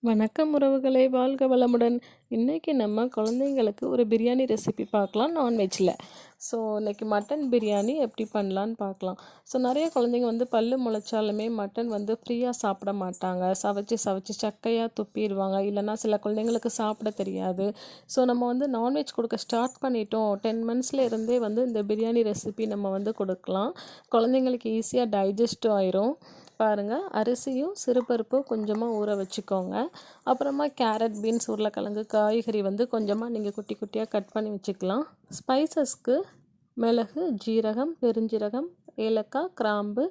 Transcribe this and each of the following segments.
வணக்கம் உறவுகளே, வாழ்க வளமுடன். இன்றைக்கி நம்ம குழந்தைங்களுக்கு ஒரு பிரியாணி ரெசிபி பார்க்கலாம் நான்வெஜ்ஜில். ஸோ இன்றைக்கி மட்டன் பிரியாணி எப்படி பண்ணலான்னு பார்க்கலாம். ஸோ நிறைய குழந்தைங்க வந்து பல்லு முளைச்சாலுமே மட்டன் வந்து ஃப்ரீயாக சாப்பிட மாட்டாங்க. சவைச்சி சவைச்சி சக்கையாக துப்பிடுவாங்க. இல்லைனா சில குழந்தைங்களுக்கு சாப்பிட தெரியாது. ஸோ நம்ம வந்து நான்வெஜ் கொடுக்க ஸ்டார்ட் பண்ணிட்டோம், 10 மந்த்ஸில் இருந்தே வந்து இந்த பிரியாணி ரெசிபி நம்ம வந்து கொடுக்கலாம். குழந்தைங்களுக்கு ஈஸியாக டைஜஸ்ட்டும் ஆயிரும். பாருங்கள், அரிசியும் சிறுபருப்பும் கொஞ்சமாக ஊற வச்சுக்கோங்க. அப்புறமா கேரட், பீன்ஸ், உருளைக்கிழங்கு, காய்கறி வந்து கொஞ்சமாக நீங்கள் குட்டி குட்டியாக கட் பண்ணி வச்சுக்கலாம். ஸ்பைசஸ்க்கு மிளகு, ஜீரகம், பெருஞ்சீரகம், ஏலக்காய், கிராம்பு,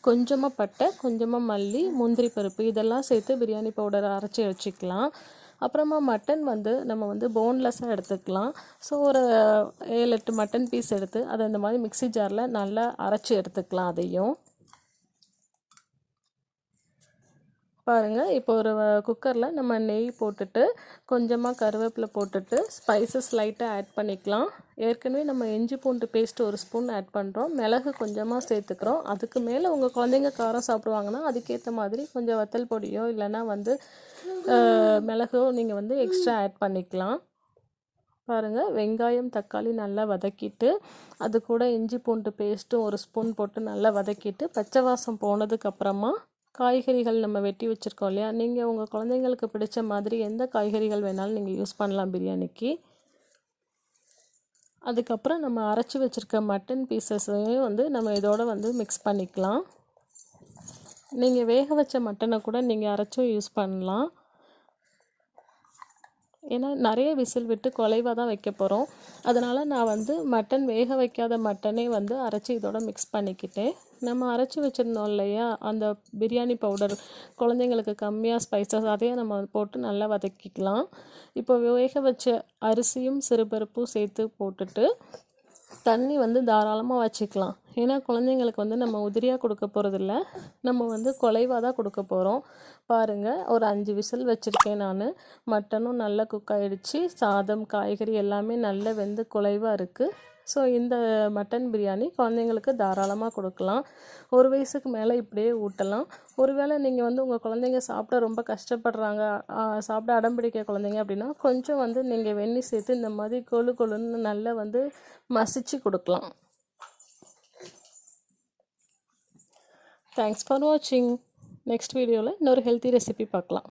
கொஞ்சமாக பட்டை, கொஞ்சமாக மல்லி, முந்திரி பருப்பு இதெல்லாம் சேர்த்து பிரியாணி பவுடரை அரைச்சி வச்சுக்கலாம். அப்புறமா மட்டன் வந்து நம்ம வந்து போன்லெஸ்ஸாக எடுத்துக்கலாம். ஸோ ஒரு 7-8 மட்டன் பீஸ் எடுத்து அதை இந்த மாதிரி மிக்ஸி ஜாரில் நல்லா அரைச்சி எடுத்துக்கலாம். அதையும் பாருங்கள். இப்போ ஒரு குக்கரில் நம்ம நெய் போட்டுட்டு கொஞ்சமாக கருவேப்பிலை போட்டுட்டு ஸ்பைசஸ் லைட்டாக ஆட் பண்ணிக்கலாம். ஏற்கனவே நம்ம இஞ்சி பூண்டு பேஸ்ட்டு 1 ஸ்பூன் ஆட் பண்ணுறோம். மிளகு கொஞ்சமாக சேர்த்துக்கிறோம். அதுக்கு மேலே உங்கள் குழந்தைங்க காரம் சாப்பிடுவாங்கன்னா அதுக்கேற்ற மாதிரி கொஞ்சம் வத்தல் பொடியோ இல்லைன்னா வந்து மிளகோ நீங்கள் வந்து எக்ஸ்ட்ரா ஆட் பண்ணிக்கலாம். பாருங்கள், வெங்காயம், தக்காளி நல்லா வதக்கிட்டு அது கூட இஞ்சி பூண்டு பேஸ்ட்டும் 1 ஸ்பூன் போட்டு நல்லா வதக்கிட்டு பச்சை வாசம் போனதுக்கப்புறமா காய்கறிகள் நம்ம வெட்டி வச்சுருக்கோம் இல்லையா, நீங்கள் உங்கள் குழந்தைங்களுக்கு பிடிச்ச மாதிரி எந்த காய்கறிகள் வேணாலும் நீங்கள் யூஸ் பண்ணலாம் பிரியாணிக்கு. அதுக்கப்புறம் நம்ம அரைச்சி வச்சுருக்க மட்டன் பீசஸையும் வந்து நம்ம இதோட வந்து மிக்ஸ் பண்ணிக்கலாம். நீங்கள் வேக வச்ச மட்டனை கூட நீங்கள் அரைச்சும் யூஸ் பண்ணலாம். ஏன்னா நிறைய விசில் விட்டு குலைவாக தான் வைக்க போகிறோம். அதனால் நான் வந்து மட்டன் வேக வைக்காத மட்டனே வந்து அரைச்சி இதோட மிக்ஸ் பண்ணிக்கிட்டேன். நம்ம அரைச்சி வச்சுருந்தோம் இல்லையா அந்த பிரியாணி பவுடர், குழந்தைங்களுக்கு கம்மியாக ஸ்பைசஸ், அதையும் நம்ம போட்டு நல்லா வதக்கிக்கலாம். இப்போ வேக வச்ச அரிசியும் சிறுபருப்பும் சேர்த்து போட்டுட்டு தண்ணி வந்து தாராளமாக வச்சுக்கலாம். ஏன்னா குழந்தைங்களுக்கு வந்து நம்ம உதிரியாக கொடுக்க போகிறதில்ல, நம்ம வந்து குலைவாக தான் கொடுக்க போகிறோம். பாருங்கள், ஒரு 5 விசில் வச்சுருக்கேன் நான். மட்டனும் நல்லா குக் ஆகிடுச்சு. சாதம், காய்கறி எல்லாமே நல்லா வெந்து குலைவாக இருக்குது. ஸோ இந்த மட்டன் பிரியாணி குழந்தைங்களுக்கு தாராளமாக கொடுக்கலாம். 1 வயசுக்கு மேலே இப்படியே ஊட்டலாம். ஒருவேளை நீங்கள் வந்து உங்கள் குழந்தைங்க சாப்பிட ரொம்ப கஷ்டப்படுறாங்க, சாப்பிட அடம்பிடிக்க குழந்தைங்க அப்படின்னா கொஞ்சம் வந்து நீங்கள் வெந்நீர் சேர்த்து இந்த மாதிரி கொழு கொழுன்னு நல்லா வந்து மசிச்சு கொடுக்கலாம். தேங்க்ஸ் ஃபார் வாட்சிங். நெக்ஸ்ட் வீடியோவில் இன்னொரு ஹெல்த்தி ரெசிபி பார்க்கலாம்.